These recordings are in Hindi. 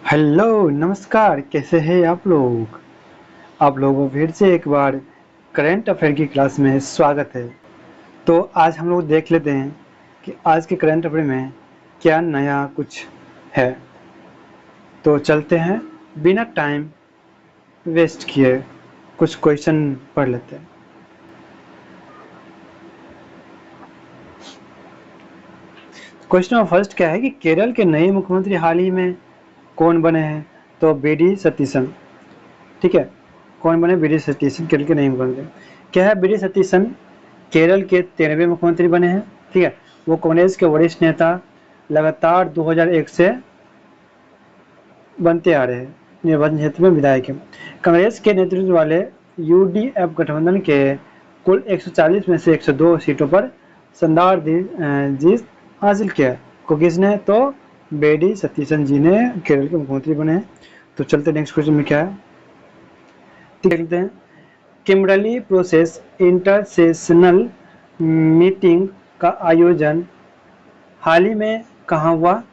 हेलो नमस्कार, कैसे हैं आप लोग। आप लोगों को फिर से एक बार करंट अफेयर की क्लास में स्वागत है। तो आज हम लोग देख लेते हैं कि आज के करंट अफेयर में क्या नया कुछ है। तो चलते हैं बिना टाइम वेस्ट किए कुछ क्वेश्चन पढ़ लेते हैं। क्वेश्चन फर्स्ट क्या है कि केरल के नए मुख्यमंत्री हाल ही में कौन बने हैं। तो बी.डी. सतीशन। ठीक है, कौन बने? बी.डी. सतीशन केरल के नए मुख्यमंत्री। क्या है? बी.डी. सतीशन केरल के 13वें मुख्यमंत्री बने हैं। ठीक है, वो कांग्रेस के वरिष्ठ नेता लगातार 2001 से बनते आ रहे हैं। निर्वाचन क्षेत्र में विधायक हैं। कांग्रेस के नेतृत्व वाले यूडीएफ गठबंधन के कुल 140 में से 102 सीटों पर शानदार जीत हासिल किया। को किसने? तो बी.डी. सतीशन जी ने केरल के मुख्यमंत्री बने हैं। तो चलते नेक्स्ट क्वेश्चन में क्या है देखते हैं। किम्बरली प्रोसेस इंटरसेशनल मीटिंग का आयोजन हाल ही में कहाँ हुआ?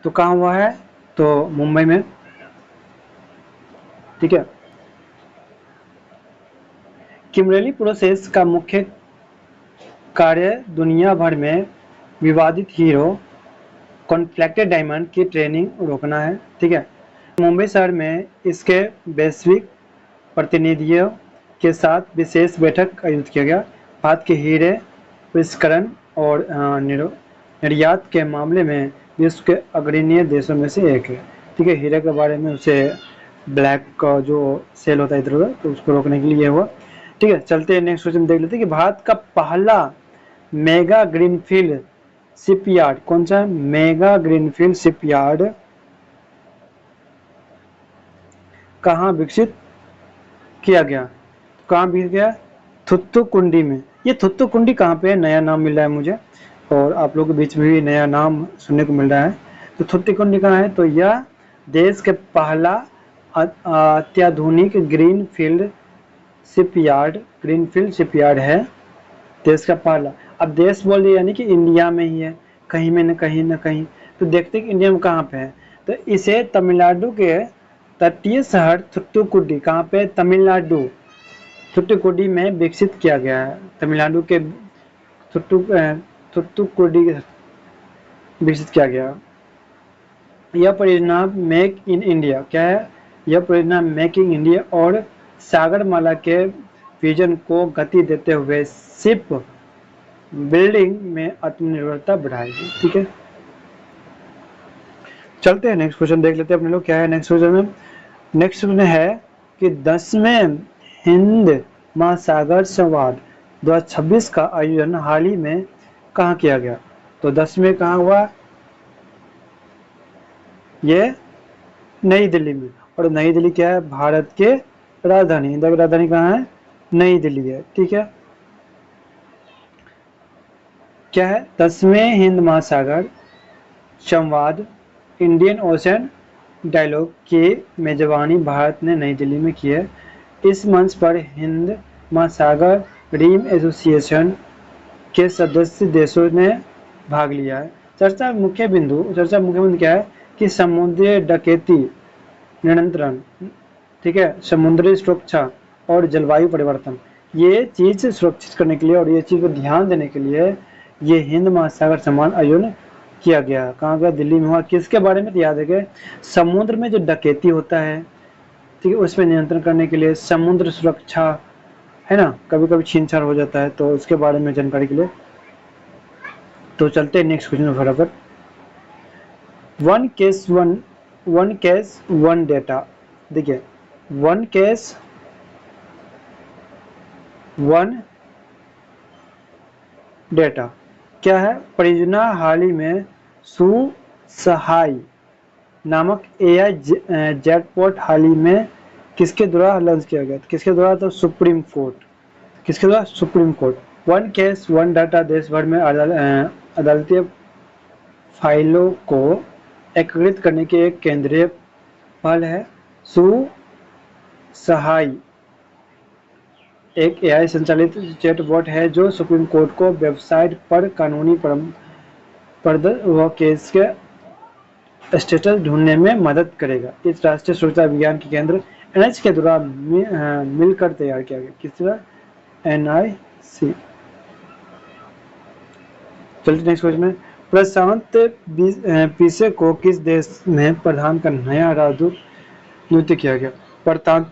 तो कहाँ हुआ है? तो मुंबई में। ठीक है, किम्बरली प्रोसेस का मुख्य कार्य दुनिया भर में विवादित हीरो कॉन्फ्लिक्टेड डायमंड की ट्रेनिंग रोकना है। ठीक है, मुंबई शहर में इसके वैश्विक प्रतिनिधियों के साथ विशेष बैठक आयोजित किया गया। भारत के हीरे परिष्करण और निर्यात के मामले में विश्व के अग्रणी देशों में से एक है। ठीक है, हीरे के बारे में उसे ब्लैक का जो सेल होता है इधर उधर, तो उसको रोकने के लिए हुआ। ठीक है, चलते हैं नेक्स्ट क्वेश्चन देख लेते हैं कि भारत का पहला मेगा ग्रीनफील्ड शिपयार्ड कौन सा? मेगा ग्रीनफील्ड शिपयार्ड कहाँ विकसित किया गया? कहाँ विकसित गया? थुत्तुकुंडी में। ये थुत्तुकुंडी कहाँ पे है? नया नाम मिल रहा है मुझे, और आप लोगों के बीच में भी नया नाम सुनने को मिल रहा है। तो थुत्तुकुंडी कहाँ है? तो यह देश के पहला अत्याधुनिक ग्रीनफील्ड शिपयार्ड है। देश का पहला। अब देश बोल रही यानी कि इंडिया में ही है, कहीं में न कहीं न कहीं। तो देखते हैं कि इंडिया में कहाँ पे है। तो इसे तमिलनाडु के तटीय शहर थुत्तुकुडी, कहाँ पे? तमिलनाडु थुत्तुकुडी में विकसित किया गया है। तमिलनाडु के थुत्तुकुडी विकसित किया गया। यह परियोजना मेक इन इंडिया क्या है? यह परियोजना मेक इन इंडिया और सागरमाला के विजन को गति देते हुए शिप बिल्डिंग में आत्मनिर्भरता बढ़ाएगी। ठीक है, चलते हैं नेक्स्ट क्वेश्चन देख लेते हैं अपने लोग क्या है नेक्स्ट क्वेश्चन में। नेक्स्ट क्वेश्चन है कि 10वें हिंद महासागर संवाद 2026 का आयोजन हाल ही में कहाँ किया गया? तो 10वें कहाँ हुआ? ये नई दिल्ली में। और नई दिल्ली क्या है? भारत के राजधानी। इंडिया की राजधानी कहाँ है? नई दिल्ली है। ठीक है, क्या है? 10वें हिंद महासागर संवाद इंडियन ओशन डायलॉग की मेजबानी भारत ने नई दिल्ली में की है। इस मंच पर हिंद महासागर रीम एसोसिएशन के सदस्य देशों ने भाग लिया है। चर्चा मुख्य बिंदु क्या है कि समुद्री डकैती नियंत्रण, ठीक है, समुद्री सुरक्षा और जलवायु परिवर्तन, ये चीज सुरक्षित करने के लिए और ये चीज को ध्यान देने के लिए ये हिंद महासागर सम्मान आयोजन किया गया। कहाँ गया? दिल्ली में हुआ। किसके बारे में? तो याद है, समुद्र में जो डकैती होता है, ठीक है, उसमें नियंत्रण करने के लिए, समुद्र सुरक्षा है ना, कभी कभी छीनछाड़ हो जाता है, तो उसके बारे में जानकारी के लिए। तो चलते हैं नेक्स्ट क्वेश्चन फटाफट। One case one data. देखिए, वन केस वन डेटा क्या है? परियोजना हाल ही में सुसहाय नामक AI चैटबॉट हाल ही में किसके द्वारा लॉन्च किया गया? किसके द्वारा? तो सुप्रीम कोर्ट। किसके द्वारा? Supreme court. One case one data देश भर में अदालती फाइलों को एकीकृत करने की एक केंद्रीय पहल है। सुसहाय एक AI संचालित चैटबॉट है जो सुप्रीम कोर्ट को वेबसाइट पर कानूनी केस के स्टेटस ढूंढने में मदद करेगा। इस राष्ट्रीय सुरक्षा अभियान के केंद्र एनआईसी के द्वारा मिलकर तैयार किया गया। किस तरह? एनआईसी। चलिए नेक्स्ट क्वेश्चन है, प्रशांत पीसे को किस देश में प्रधान का नया राजदूत नियुक्त किया गया? प्रशांत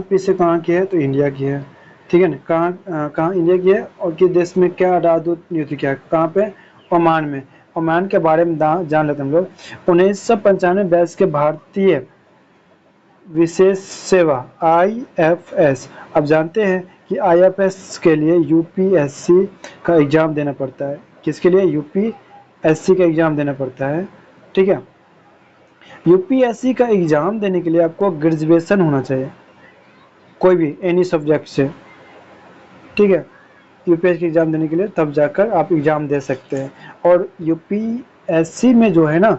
पीसे कहाँ की है? तो इंडिया की है। ठीक है ना, कहाँ इंडिया की है और किस देश में क्या राजदूत नियुक्त किया? कहाँ पे? ओमान में। ओमान के बारे में जान लेते हम लोग। 1995 बैच के भारतीय विशेष सेवा IFS। अब जानते हैं कि IFS के लिए UPSC का एग्जाम देना पड़ता है। किसके लिए? UPSC का एग्जाम देना पड़ता है। ठीक है, UPSC का एग्जाम देने के लिए आपको ग्रेजुएशन होना चाहिए, कोई भी एनी सब्जेक्ट से। ठीक है, UPSC के एग्जाम देने के लिए तब जाकर आप एग्जाम दे सकते हैं। और UPSC में जो है ना,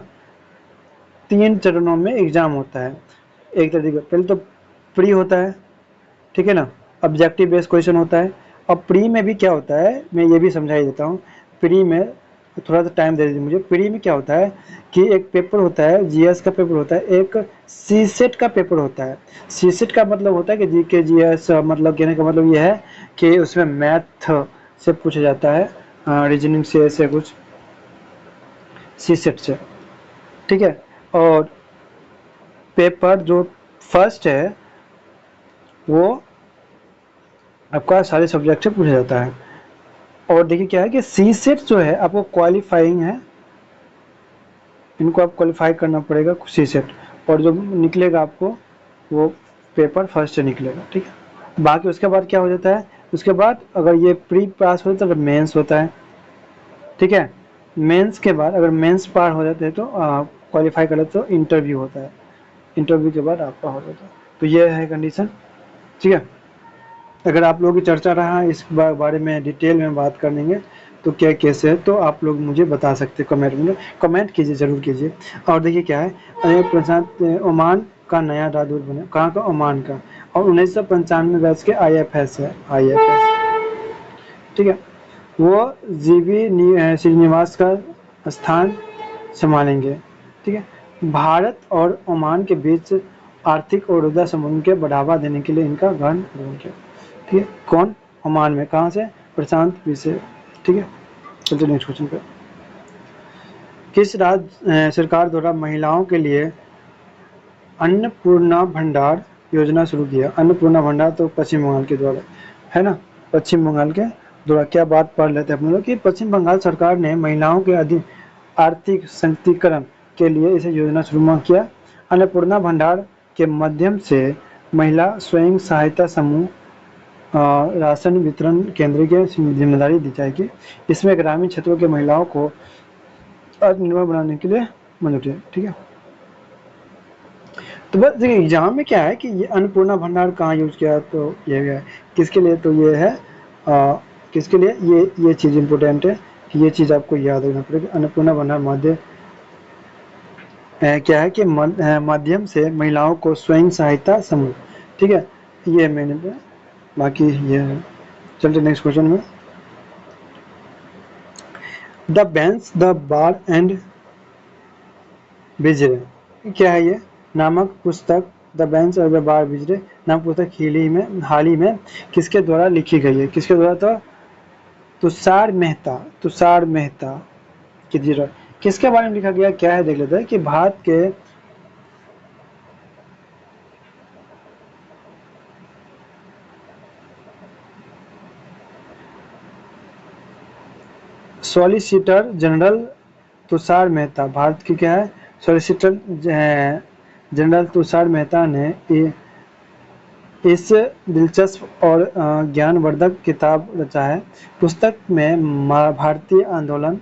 3 चरणों में एग्जाम होता है। एक तरीके पहले तो प्री होता है, ठीक है ना, ऑब्जेक्टिव बेस्ड क्वेश्चन होता है। अब प्री में भी क्या होता है, मैं ये भी समझा ही देता हूँ। प्री में थोड़ा सा टाइम दे दीजिए मुझे। प्री में क्या होता है कि एक पेपर होता है, GS का पेपर होता है, एक CSET का पेपर होता है। CSET का मतलब होता है कि GK GS, मतलब कहने का मतलब ये है कि उसमें मैथ से पूछा जाता है, रीजनिंग से, ऐसे कुछ CSET से। ठीक है, और पेपर जो फर्स्ट है वो आपका सारे सब्जेक्ट से पूछा जाता है। और देखिए क्या है कि CSET जो है आपको क्वालिफाइंग है, इनको आप क्वालिफाई करना पड़ेगा CSET, और जो निकलेगा आपको वो पेपर फर्स्ट से निकलेगा। ठीक है, बाकी उसके बाद क्या हो जाता है, उसके बाद अगर ये प्री पास हो जाता है तो मेंस होता है। ठीक है, मेंस के बाद अगर मेंस पार हो जाते हैं तो क्वालिफाई कर लेते तो इंटरव्यू होता है। इंटरव्यू के बाद आपका हो जाता है। तो ये है कंडीशन। ठीक है, अगर आप लोगों की चर्चा रहा इस बारे में डिटेल में बात करेंगे तो क्या कैसे है, तो आप लोग मुझे बता सकते हैं कमेंट में, कमेंट कीजिए, ज़रूर कीजिए। और देखिए क्या है, प्रशांत ओमान का नया राजदूत बने। कहाँ का? ओमान का। और 1995 बैच के IFS है, IFS। ठीक है, वो GV श्रीनिवास का स्थान संभालेंगे। ठीक है, भारत और ओमान के बीच आर्थिक और ऊर्जा संबंध के बढ़ावा देने के लिए इनका गठन किया। ठीक है, कौन? ओमान में। कहाँ से? प्रशांत विषय। ठीक है, चलते नेक्स्ट क्वेश्चन पे। किस राज्य सरकार द्वारा महिलाओं के लिए अन्नपूर्णा भंडार योजना शुरू किया? अन्नपूर्णा भंडार तो पश्चिम बंगाल के द्वारा है ना, पश्चिम बंगाल के द्वारा। क्या बात पढ़ लेते हैं अपन लोग कि पश्चिम बंगाल सरकार ने महिलाओं के अधिक आर्थिक सशक्तिकरण के लिए इसे योजना शुरू किया। अन्नपूर्णा भंडार के माध्यम से महिला स्वयं सहायता समूह राशन वितरण केंद्र की जिम्मेदारी दी जाएगी। इसमें ग्रामीण क्षेत्रों के महिलाओं को आत्मनिर्भर बनाने के लिए मदद है। ठीक है, तो बस देखिए एग्जाम में क्या है कि ये अन्नपूर्णा भंडार कहाँ यूज किया, तो ये है किसके लिए, तो ये है किसके लिए, ये चीज़ इंपॉर्टेंट है कि ये चीज़ आपको याद रखना पड़ेगा। अन्नपूर्णा भंडार माध्यम क्या है कि माध्यम से महिलाओं को स्वयं सहायता समूह। ठीक है, ये मैंने बाकी ये है। चलते नेक्स्ट क्वेश्चन में। The bench the bar and bizarre, क्या है ये नामक पुस्तक, द बेंच और द बार बिजरे नामक पुस्तक हाल ही में किसके द्वारा लिखी गई है? किसके द्वारा? तो तुषार मेहता की द्वारा। किसके बारे में लिखा गया, क्या है देख लेते हैं कि भारत के सॉलिसिटर जनरल तुषार मेहता, भारत की क्या है, सॉलिसिटर जनरल तुषार मेहता ने इस दिलचस्प और ज्ञानवर्धक किताब रचा है। पुस्तक में भारतीय आंदोलन,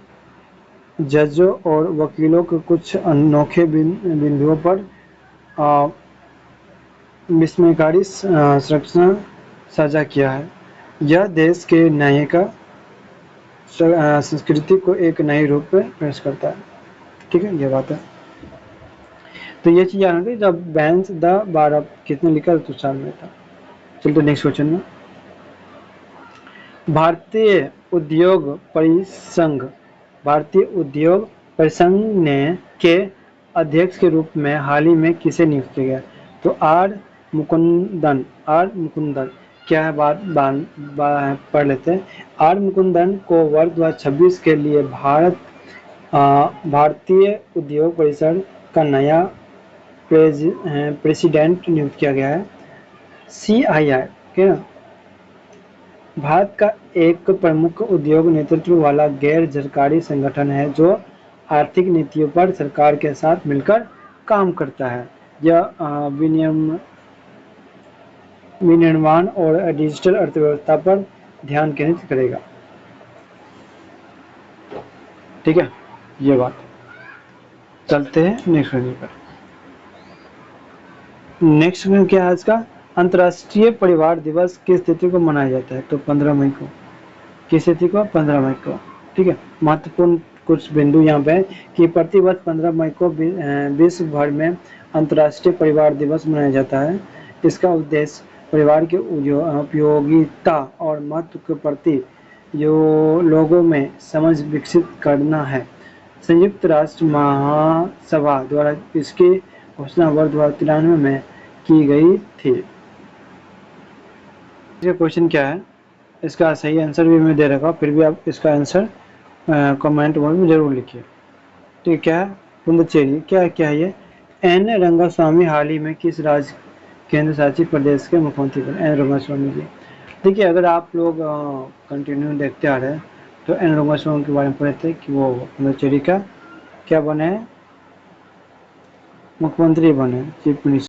जजों और वकीलों के कुछ अनोखे बिंदुओं पर विस्मयकारी संरक्षण साझा किया है। यह देश के न्यायिक संस्कृति को एक नए रूप में पेश करता है। ठीक है, ये बात है। तो ये चीज़ याद रखिए, जब बेंच द बार कितने लिखा तुषार में था। चलते नेक्स्ट क्वेश्चन में। भारतीय उद्योग परिसंघ, भारतीय उद्योग परिसंघ ने के अध्यक्ष के रूप में हाल ही में किसे नियुक्त किया गया? तो आर मुकुंदन। क्या है पढ़ लेते हैं। आर मुकुंदन को वर्ष 2026 के लिए भारतीय उद्योग परिषद का नया प्रेसिडेंट नियुक्त किया गया है। CII क्या भारत का एक प्रमुख उद्योग नेतृत्व वाला गैर सरकारी संगठन है जो आर्थिक नीतियों पर सरकार के साथ मिलकर काम करता है। यह विनिर्माण और डिजिटल अर्थव्यवस्था पर ध्यान केंद्रित करेगा। ठीक है, ये बात। चलते हैं नेक्स्ट क्वेश्चन पर। नेक्स्ट क्वेश्चन क्या है इसका? अंतर्राष्ट्रीय परिवार दिवस किस तिथि को मनाया जाता है? तो 15 मई को। किस तिथि को? 15 मई को। ठीक है, महत्वपूर्ण कुछ बिंदु यहाँ पे कि प्रतिवर्ष 15 मई को विश्व भर में अंतर्राष्ट्रीय परिवार दिवस मनाया जाता है। इसका उद्देश्य परिवार की उपयोगिता और महत्व के प्रति लोगों में समझ विकसित करना है। संयुक्त राष्ट्र महासभा द्वारा इसकी घोषणा वर्ष 1993 में की गई थी। क्वेश्चन क्या है? इसका सही आंसर भी मैं दे रखा हूँ, फिर भी आप इसका आंसर कमेंट बॉक्स में जरूर लिखिए। ठीक, क्या है? पुडुचेरी। क्या है ये? एन रंगास्वामी हाल ही में किस राज्य केंद्र शासित प्रदेश के मुख्यमंत्री बने? एन रंगास्वामी जी। देखिए, अगर आप लोग कंटिन्यू देखते आ रहे हैं तो एन रंगास्वामी के बारे में पढ़े थे कि वो पुडुचेरी का क्या बने हैं? मुख्यमंत्री बने, चीफ मिनिस्टर।